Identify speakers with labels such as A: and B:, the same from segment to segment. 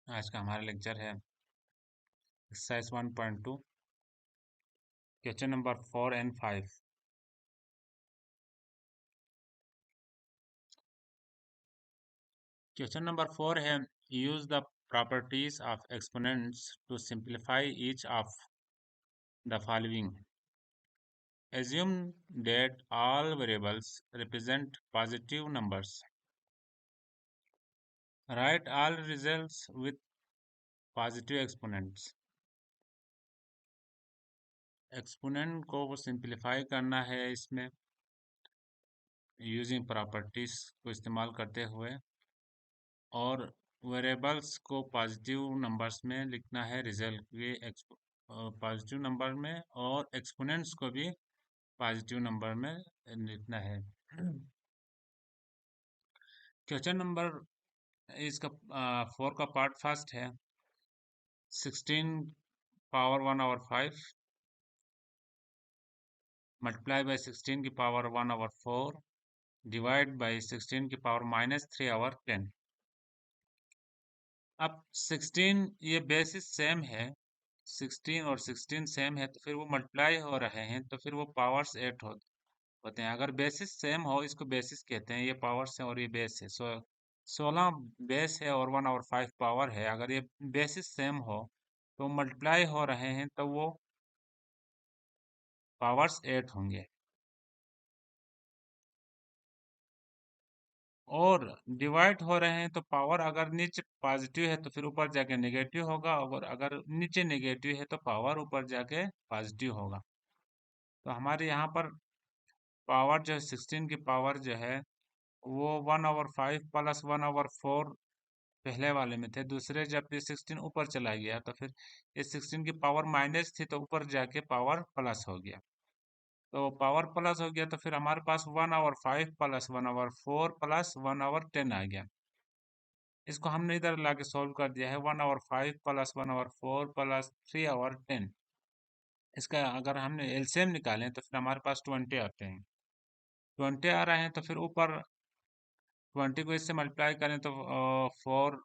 A: आज का हमारा लेक्चर है exercise 1.2 question number 4 and 5। Question number 4 है use the properties of exponents to simplify each of the following. Assume that all variables represent positive numbers. Write all results with positive exponents. Exponent को simplify करना है इसमें using properties को इस्तेमाल करते हुए, और वेरिएबल्स को पॉजिटिव नंबर्स में लिखना है रिजल्ट के पॉजिटिव नंबर में, और एक्सपोनेंट्स को भी पॉजिटिव नंबर में लिखना है। क्वेश्चन नंबर इसका 4 का पार्ट फर्स्ट है 16 पावर 1/5 मल्टीप्लाई बाय 16 की पावर 1/4 डिवाइड बाय 16 की पावर -3/10। अब 16 ये बेसिस सेम है, 16 और 16 सेम है, तो फिर वो मल्टीप्लाई हो रहे हैं तो फिर वो पावर्स 8 होते हैं। अगर बेसिस सेम हो, इसको बेसिस कहते हैं, ये पावर्स है और ये बेस है। 16 बेस है और 1/5 पावर है। अगर ये बेसिस सेम हो तो मल्टीप्लाई हो रहे हैं तो वो पावर्स 8 होंगे, और डिवाइड हो रहे हैं तो पावर अगर नीचे पॉजिटिव है तो फिर ऊपर जाके नेगेटिव होगा, और अगर नीचे नेगेटिव है तो पावर ऊपर जाके पॉजिटिव होगा। तो हमारे यहाँ पर पावर जो है 16 की पावर जो है वो 1/5 प्लस 1/4 पहले वाले में थे। दूसरे जब ये 16 ऊपर चला गया तो फिर ये 16 की पावर माइनस थी तो ऊपर जाके पावर प्लस हो गया। तो पावर प्लस हो गया तो फिर हमारे पास 1/5 प्लस 1/4 प्लस 1/10 आ गया। इसको हमने इधर लाके सॉल्व कर दिया है 1/5 प्लस 1/4 प्लस 3/10। इसका अगर हमने एलसीएम निकालें तो फिर हमारे पास 20 आते हैं। 20 आ रहे हैं तो फिर ऊपर 20 को इससे मल्टीप्लाई करें तो 4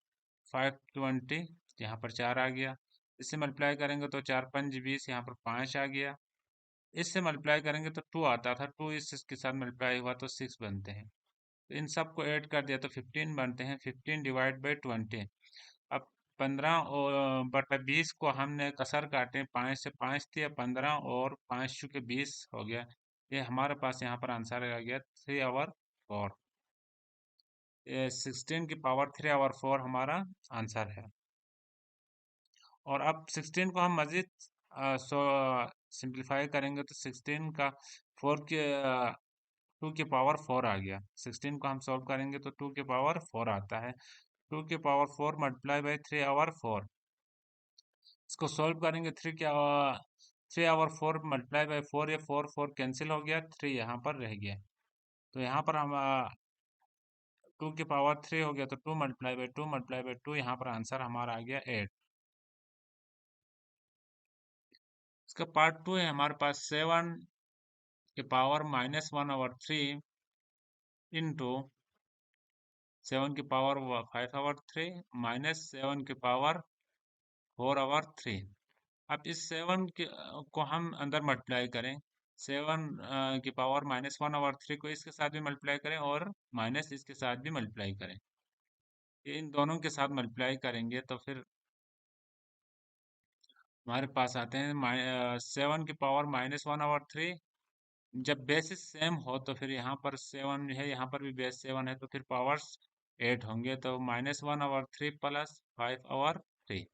A: 5 20, यहाँ पर 4 आ गया। इससे मल्टीप्लाई करेंगे तो 4 5 20, यहाँ पर 5 आ गया। इससे मल्टीप्लाई करेंगे तो 2 आता था, 2 इसके साथ मल्टीप्लाई हुआ तो 6 बनते हैं। तो इन सबको ऐड कर दिया तो 15 बनते हैं। 15 डिवाइड बाई 20। अब 15 और बटा 20 को हमने कसर काटे, 5 से 5 दिया 15 और 5 चुके 20 हो गया। ये हमारे पास यहाँ पर आंसर आ गया 3/4। ये 16 की पावर 3/4 हमारा आंसर है। और अब 16 को हम मजीद सिंप्लीफाई करेंगे तो 16 का 4 के 2 की पावर 4 आ गया। 16 को हम सॉल्व करेंगे तो 2 की पावर 4 आता है। 2 की पावर 4 मल्टीप्लाई बाई 3/4। इसको सॉल्व करेंगे 3/4 मल्टीप्लाई बाई 4, ये 4 4 कैंसिल हो गया, 3 यहाँ पर रह गया। तो यहाँ पर हम 2 की पावर 3 हो गया तो 2 मल्टीप्लाई बाई 2 मल्टीप्लाई बाई 2, यहाँ पर आंसर हमारा आ गया 8। इसका पार्ट 2 है हमारे पास 7 की पावर -1/3 इंटू 7 की पावर 5/3 माइनस 7 की पावर 4/3। अब इस 7 को हम अंदर मल्टीप्लाई करें, 7 की पावर -1/3 को इसके साथ भी मल्टीप्लाई करें और माइनस इसके साथ भी मल्टीप्लाई करें। इन दोनों के साथ मल्टीप्लाई करेंगे तो फिर हमारे पास आते हैं 7 की पावर -1/3। जब बेसिस सेम हो तो फिर यहाँ पर 7 है, यहाँ पर भी बेस 7 है, तो फिर पावर्स 8 होंगे। तो -1/3 प्लस 5/3,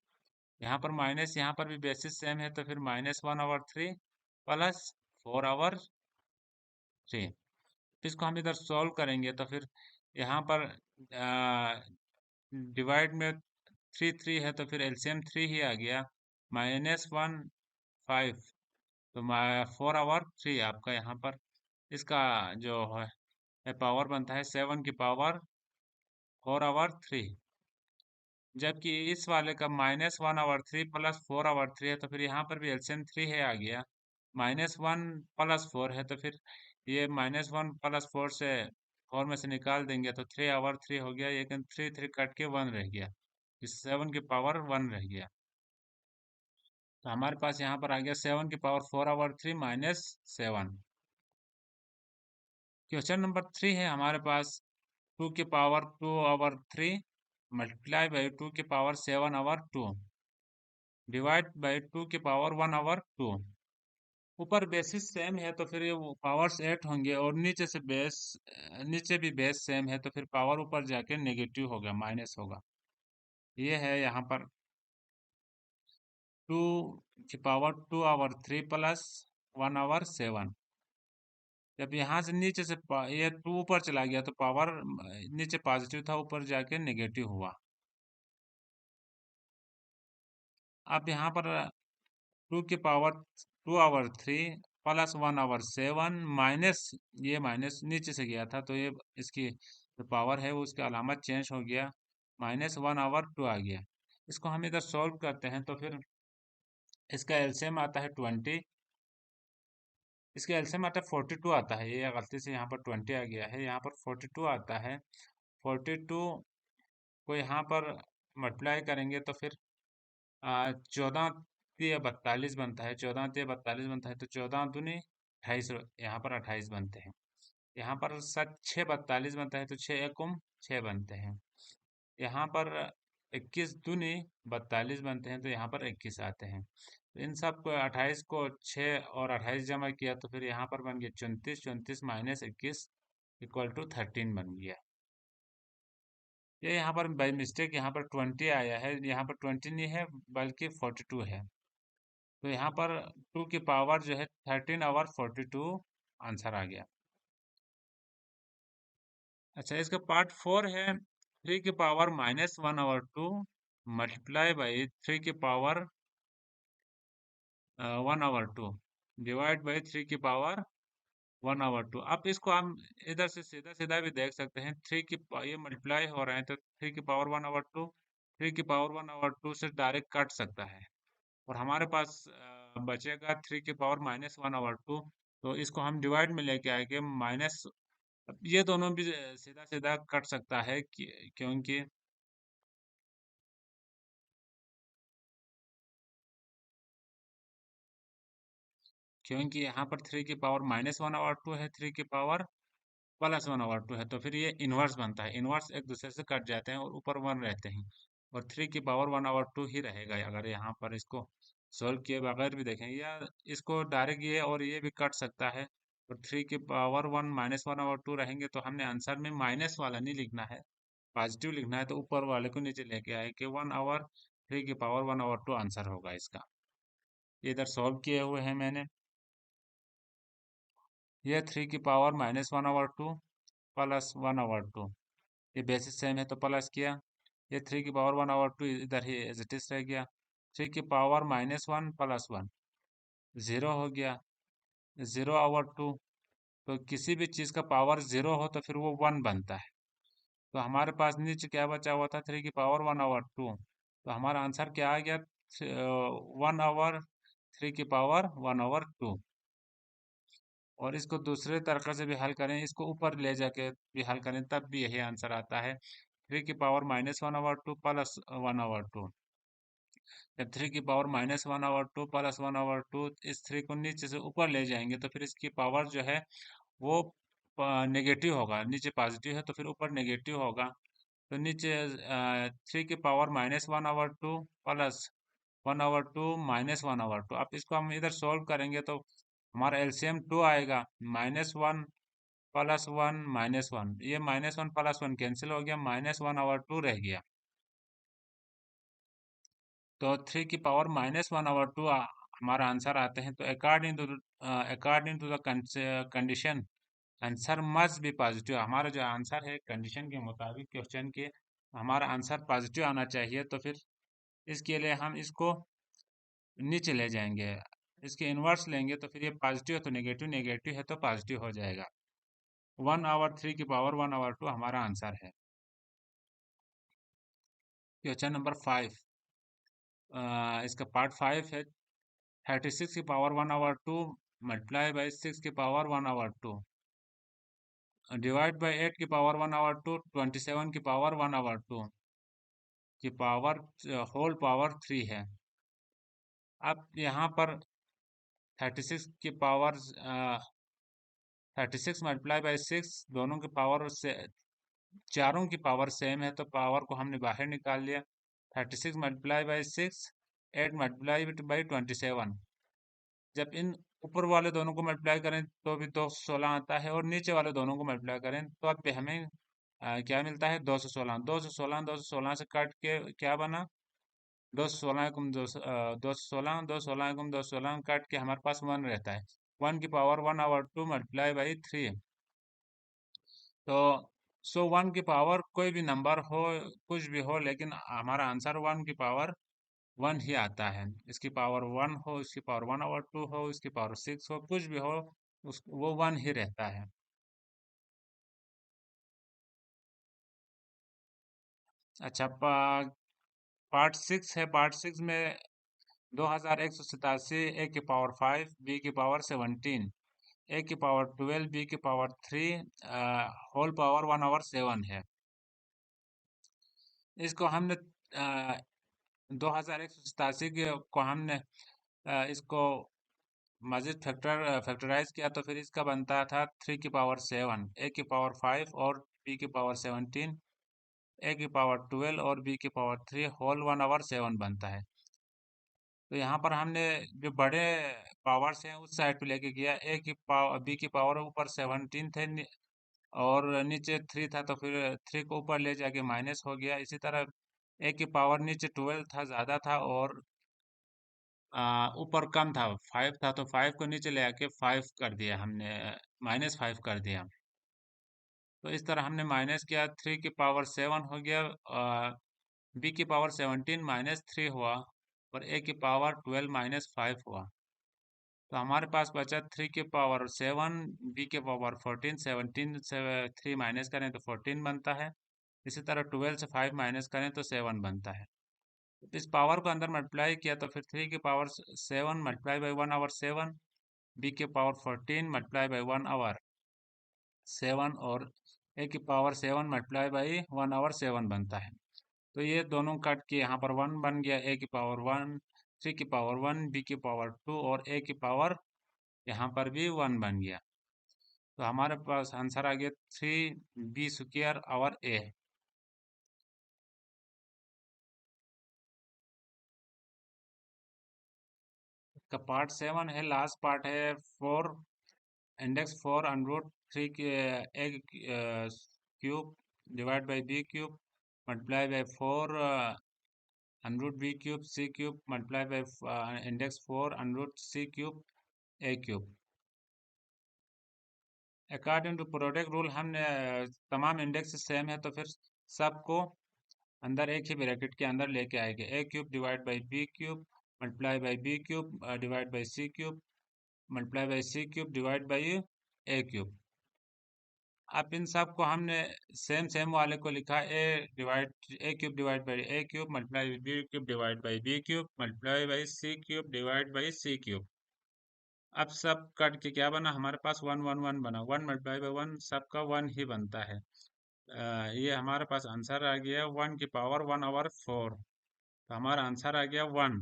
A: यहाँ पर माइनस, यहाँ पर भी बेसिस सेम है तो फिर -1/3 प्लस 4/3। इसको हम इधर सॉल्व करेंगे तो फिर यहाँ पर डिवाइड में 3 3 है तो फिर एलसीएम 3 ही आ गया। -1 5, तो 4/3 आपका यहाँ पर इसका जो है पावर बनता है 7 की पावर 4/3। जबकि इस वाले का -1/3 प्लस 4/3 है तो फिर यहाँ पर भी एलसीएम 3 है आ गया। -1 प्लस 4 है तो फिर ये -1 प्लस 4 से 4 में से निकाल देंगे तो 3/3 हो गया, लेकिन 3 3 कट के 1 रह गया। 7 की पावर 1 रह गया। तो हमारे पास यहाँ पर आ गया 7 की पावर 4/3 -7। क्वेश्चन नंबर 3 है हमारे पास 2 की पावर 2/3 मल्टीप्लाई बाई 2 की पावर 7/2 डिवाइड बाई 2 की पावर 1/2। ऊपर बेसिस सेम है तो फिर ये पावर्स 8 होंगे, और नीचे से बेस, नीचे भी बेस सेम है तो फिर पावर ऊपर जाके नेगेटिव होगा, माइनस होगा। ये है यहाँ पर 2 की पावर 2/3 प्लस 1/7। जब यहाँ से नीचे से ये 2 ऊपर चला गया तो पावर नीचे पॉजिटिव था, ऊपर जाके नेगेटिव हुआ। अब यहाँ पर 2 की पावर 2/3 प्लस 1/7 माइनस, ये माइनस नीचे से गया था तो ये इसकी जो पावर है वो उसका अलामत चेंज हो गया, -1/2 आ गया। इसको हम इधर सॉल्व करते हैं तो फिर इसका एलसीएम आता है 20, इसका एलसीएम आता है 42 आता है। ये गलती से यहाँ पर 20 आ गया है, यहाँ पर 42 आता है। 42 को यहाँ पर मल्टीप्लाई करेंगे तो फिर 14×3 = 42 बनता है, 14×3 = 42 बनता है, तो 14×2 = 28, यहाँ पर 28 बनते हैं। यहाँ पर 6×42 बनता है तो 6×1 = 6 बनते हैं। यहाँ पर 21×2 = 42 बनते हैं तो यहाँ पर 21 आते हैं। तो इन सब को 28 को 6 और 28 जमा किया तो फिर यहाँ पर बन गया 34, 34 - 21 = 13 बन गया। ये यहाँ पर बाई मिस्टेक यहाँ पर 20 आया है, यहाँ पर 20 नहीं है बल्कि 42 है। तो यहाँ पर 2 की पावर जो है 13/42 आंसर आ गया। अच्छा, इसका पार्ट 4 है 3 की पावर -1/2 मल्टीप्लाई बाई 3 की पावर 1/2 डिवाइड बाई 3 की पावर 1/2। अब इसको हम इधर से सीधा सीधा भी देख सकते हैं, ये मल्टीप्लाई हो रहे हैं तो 3 की पावर 1/2 3 की पावर 1/2 से डायरेक्ट कट सकता है, और हमारे पास बचेगा 3 की पावर -1/2। तो इसको हम डिवाइड में लेके आएंगे माइनस, ये दोनों भी सीधा सीधा कट सकता है क्योंकि यहाँ पर 3 की पावर -1/2 है, 3 की पावर +1/2 है, तो फिर ये इन्वर्स बनता है। इन्वर्स एक दूसरे से कट जाते हैं और ऊपर 1 रहते हैं, और 3 की पावर 1/2 ही रहेगा अगर यहाँ पर इसको सॉल्व किए बगैर भी देखें, या इसको डायरेक्ट ये और ये भी कट सकता है। और 3 की पावर 1 -1/2 रहेंगे तो हमने आंसर में माइनस वाला नहीं लिखना है, पॉजिटिव लिखना है, तो ऊपर वाले को नीचे लेके आए कि 1/3 की पावर 1/2 आंसर होगा इसका। ये इधर सॉल्व किए हुए हैं मैंने। ये 3 की पावर -1/2 प्लस 1/2, ये बेसिस सेम है तो प्लस किया। ये 3 की पावर 1/2 इधर ही एज इट इज रह गया। 3 की पावर -1 प्लस 1 0 हो गया, 0/2। तो किसी भी चीज़ का पावर 0 हो तो फिर वो 1 बनता है। तो हमारे पास नीचे क्या बचा हुआ था, 3 की पावर 1/2, तो हमारा आंसर क्या आ गया, 1/3 की पावर 1/2। और इसको दूसरे तरीके से भी हल करें, इसको ऊपर ले जाके भी हल करें तब भी यही आंसर आता है, 3 की पावर -1/2 प्लस 1/2। जब 3 की पावर -1/2 प्लस 1/2 इस 3 को नीचे से ऊपर ले जाएंगे तो फिर इसकी पावर जो है वो नेगेटिव होगा, नीचे पॉजिटिव है तो फिर ऊपर नेगेटिव होगा। तो नीचे 3 की पावर -1/2 प्लस 1/2 -1/2। अब इसको हम इधर सोल्व करेंगे तो हमारा एलसीएम 2 आएगा, -1 प्लस 1 -1, ये -1 प्लस 1 कैंसिल हो गया, -1/2 रह गया। तो 3 की पावर -1/2 हमारा आंसर आते हैं। तो according to the condition answer must be positive. हमारा जो आंसर है कंडीशन के मुताबिक क्वेश्चन के, हमारा आंसर पॉजिटिव आना चाहिए। तो फिर इसके लिए हम इसको नीचे ले जाएंगे, इसके इन्वर्स लेंगे तो फिर ये पॉजिटिव है तो नेगेटिव, नेगेटिव है तो पॉजिटिव हो जाएगा। 1/3 की पावर 1/2 हमारा आंसर है। क्वेश्चन नंबर 5, इसका पार्ट 5 है 36 की पावर 1/2 मल्टीप्लाई बाई 6 की पावर 1/2 डिवाइड बाई 8 की पावर 1/2 27 की पावर 1/2। की पावर होल पावर 3 है। अब यहाँ पर 36 की पावर 36 मल्टीप्लाई बाई 6, दोनों की पावर से चारों की पावर सेम है, तो पावर को हमने बाहर निकाल लिया। 36 मल्टीप्लाई बाई 6, 8 मल्टीप्लाई बाई 27। जब इन ऊपर वाले दोनों को मल्टीप्लाई करें तो भी 216 आता है, और नीचे वाले दोनों को मल्टीप्लाई करें तो अब भी हमें क्या मिलता है, 216। 216 216 से काट के क्या बना, 216 गुम 216, 216 गुम 216 काट के हमारे पास 1 रहता है। 1 की पावर 1/2 मल्टीप्लाई बाई 3। तो 1 की पावर कोई भी नंबर हो, कुछ भी हो, लेकिन हमारा आंसर 1 की पावर 1 ही आता है। इसकी पावर 1 हो, इसकी पावर 1/2 हो, इसकी पावर 6 हो, कुछ भी हो, वो 1 ही रहता है। अच्छा, पार्ट 6 है। पार्ट 6 में 2187, ए की पावर 5, बी की पावर 17, ए की पावर 12, बी की पावर 3, होल पावर 1/7 है। इसको हमने 2187 को हमने इसको मजीद फैक्टराइज किया, तो फिर इसका बनता था 3 की पावर 7, ए की पावर 5 और बी की पावर 17, ए की पावर 12 और बी की पावर 3, होल 1/7 बनता है। तो यहाँ पर हमने जो बड़े पावर्स हैं उस साइड पे लेके गया। ए की पावर, बी की पावर ऊपर 17 थे, और नीचे 3 था, तो फिर 3 को ऊपर ले जाके माइनस हो गया। इसी तरह ए की पावर नीचे 12 था, ज़्यादा था, और ऊपर कम था, 5 था, तो 5 को नीचे ले आके 5 कर दिया हमने, -5 कर दिया। तो इस तरह हमने माइनस किया, 3 की पावर 7 हो गया, बी की पावर 17 -3 हुआ, और ए की पावर 12 -5 हुआ। तो हमारे पास बचा 3 की पावर 7, बी के पावर 14, 17 से 3 माइनस करें तो 14 बनता है। इसी तरह 12 से 5 माइनस करें तो 7 बनता है। इस पावर को अंदर मल्टीप्लाई किया, तो फिर 3 की पावर 7 मल्टीप्लाई बाई 1/7, बी के पावर 14 मल्टीप्लाई बाई 1/7, और ए की पावर 7 मल्टीप्लाई बाई 1/7 बनता है। तो ये दोनों कट के यहाँ पर 1 बन गया, ए की पावर 1, 3 की पावर 1, बी की पावर 2, और ए की पावर यहाँ पर भी 1 बन गया। तो हमारे पास आंसर आ गया 3b² और ए। का पार्ट 7 है, लास्ट पार्ट है। 4 इंडेक्स 4 अंडर 3 के A cube divide by B cube multiply by 4 under B cube C cube multiply by index 4 under C cube A cube. According to product rule हमने तमाम index same है, तो फिर सबको अंदर एक ही ब्रैकेट के अंदर लेके आएंगे। A cube divide by B cube multiply by B cube divide by C cube multiply by C cube divide by A cube. अब इन सब को हमने सेम सेम वाले को लिखा, A cube divide by A cube multiply by B cube divide by B cube multiply by C cube divide by C cube. अब सब कट के क्या बना, हमारे पास 1 1 1 बना। 1 मल्टीप्लाई बाई 1, सबका 1 ही बनता है। ये हमारे पास आंसर आ गया 1 की पावर 1/4। तो हमारा आंसर आ गया 1।